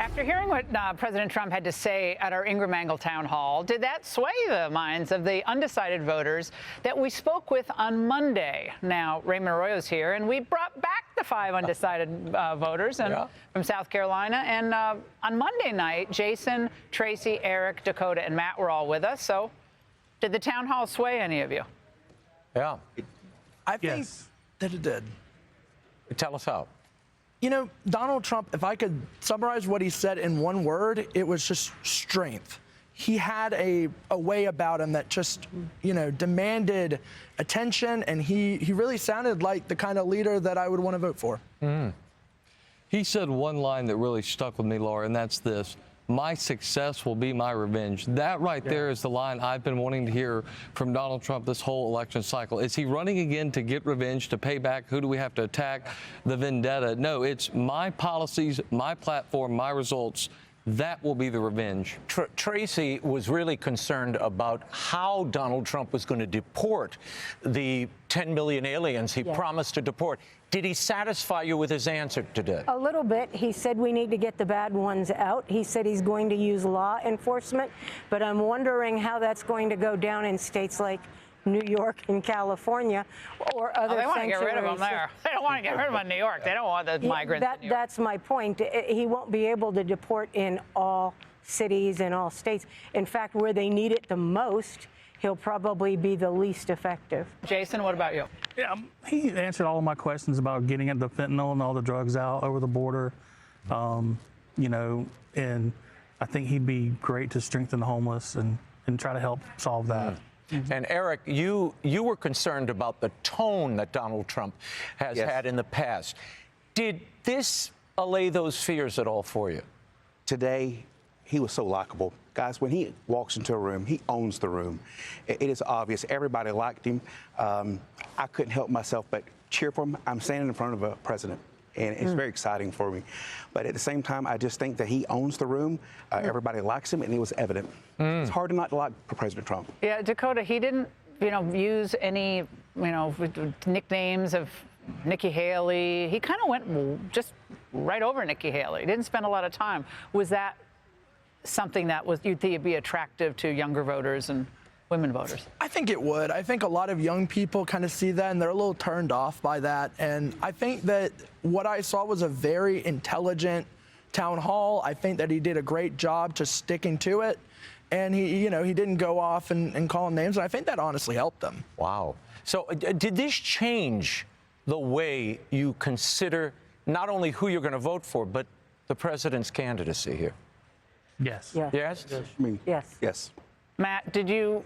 After hearing what President Trump had to say at our Ingraham Angle town hall, did that sway the minds of the undecided voters that we spoke with on Monday? Now, Raymond Arroyo's here, and we brought back the 5 undecided voters from South Carolina. And on Monday night, Jason, Tracy, Eric, Dakota, and Matt were all with us. So did the town hall sway any of you? Yeah. I think that it did. Tell us how. You know, Donald Trump, if I could summarize what he said in one word, it was just strength. He had a way about him that just, you know, demanded attention, and he really sounded like the kind of leader that I would want to vote for. He said one line that really stuck with me, Laura, and that's this: my success will be my revenge. That right there is the line I've been wanting to hear from Donald Trump this whole election cycle. Is he running again to get revenge, to pay back? Who do we have to attack? The vendetta? No, it's my policies, my platform, my results. That will be the revenge. Tracy was really concerned about how Donald Trump was going to deport the 10 million aliens he promised to deport. Did he satisfy you with his answer today? A little bit. He said we need to get the bad ones out. He said he's going to use law enforcement, but I'm wondering how that's going to go down in states like New York and California or other they want to sanctuaries. get rid of them there. They don't want to get rid of them in New York. They don't want the migrants in New York. That's my point. He won't be able to deport in all cities and all states. In fact, where they need it the most, he'll probably be the least effective. Jason, what about you? Yeah, he answered all of my questions about getting the fentanyl and all the drugs out over the border. You know, and I think he'd be great to strengthen the homeless and try to help solve that. And Eric, you were concerned about the tone that Donald Trump has had in the past. Did this allay those fears at all for you? Today, he was so likable. Guys, when he walks into a room, he owns the room. It is obvious. Everybody liked him. I couldn't help myself but cheer for him. I'm standing in front of a president, and it's very exciting for me. But at the same time, I just think that he owns the room. Everybody likes him, and it was evident. It's hard to not like President Trump. Yeah, Dakota, he didn't, use any, nicknames of Nikki Haley. He kind of went just right over Nikki Haley. He didn't spend a lot of time. Was that something that you'd think would be attractive to younger voters and women voters? I think it would. I think a lot of young people kind of see that, and they're a little turned off by that. And I think that what I saw was a very intelligent town hall. I think that he did a great job just sticking to it. And he didn't go off and call him names. And I think that honestly helped him. Wow. So did this change the way you consider not only who you're going to vote for, but the president's candidacy here? Yes. Yes? Yes. Matt, did you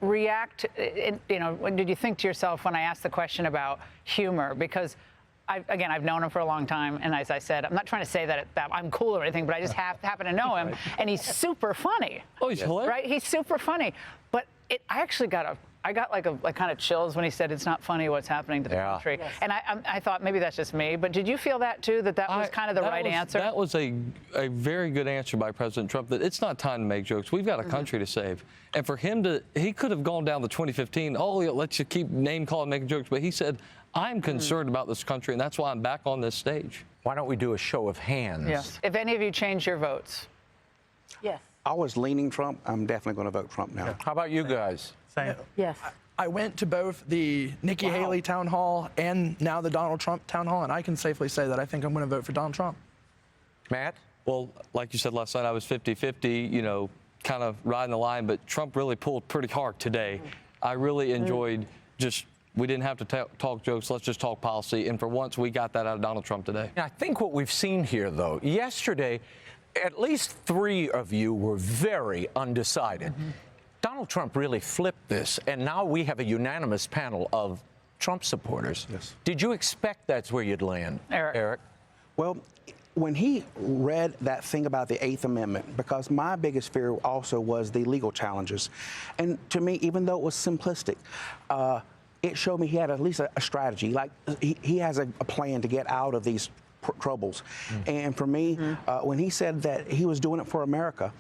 react, did you think to yourself when I asked the question about humor? Because, I've known him for a long time, and as I said, I'm not trying to say that I'm cool or anything, but I just happen to know him, and he's super funny. Oh, he's hilarious. Right? He's super funny. But I actually got kind of chills when he said it's not funny what's happening to the country. Yes. And I thought maybe that's just me, but did you feel that too, that was kind of the right answer? That was a very good answer by President Trump, that it's not time to make jokes. We've got a country to save. And for him he could have gone down to 2015, let's just keep name calling, making jokes, but he said, I'm concerned about this country, and that's why I'm back on this stage. Why don't we do a show of hands? Yes. If any of you changed your votes. Yes. I was leaning Trump. I'm definitely going to vote Trump now. How about you guys? Same. Yes. I went to both the Nikki Haley town hall and now the Donald Trump town hall, and I can safely say that I think I'm going to vote for Donald Trump. Matt? Well, like you said last night, I was 50-50, kind of riding the line, but Trump really pulled pretty hard today. I really enjoyed we didn't have to talk jokes. Let's just talk policy. And for once, we got that out of Donald Trump today. I think what we've seen here, though, yesterday, at least 3 of you were very undecided. Donald Trump really flipped this, and now we have a unanimous panel of Trump supporters. Yes. Did you expect that's where you'd land, Eric? Well, when he read that thing about the 8th Amendment, because my biggest fear also was the legal challenges. And to me, even though it was simplistic, it showed me he had at least a strategy. Like he has a plan to get out of these troubles. And for me, when he said that he was doing it for America,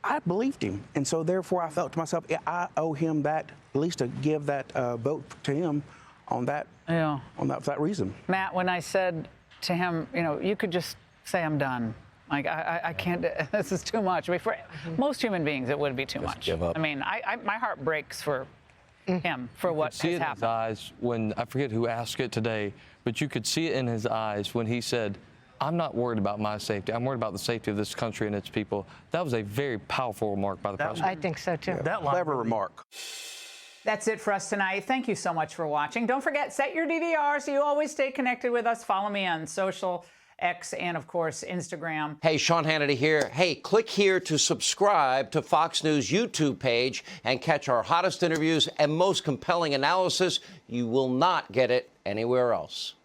I believed him. And so therefore I felt to myself, I owe him that, at least to give that vote to him on that, for that reason. Matt, when I said to him, you could just say I'm done. Like, I can't, this is too much. I mean, for most human beings, it would be too much. give up. I mean, my heart breaks for him, for what See has it in his happened. eyes when, I forget who asked it today, but you could see it in his eyes when he said, I'm not worried about my safety. I'm worried about the safety of this country and its people. That was a very powerful remark by the president. I think so too. That line Clever remark. That's it for us tonight. Thank you so much for watching. Don't forget, set your DVR so you always stay connected with us. Follow me on social, X, and of course, Instagram. Hey, Sean Hannity here. Hey, click here to subscribe to Fox News YouTube page and catch our hottest interviews and most compelling analysis. You will not get it anywhere else.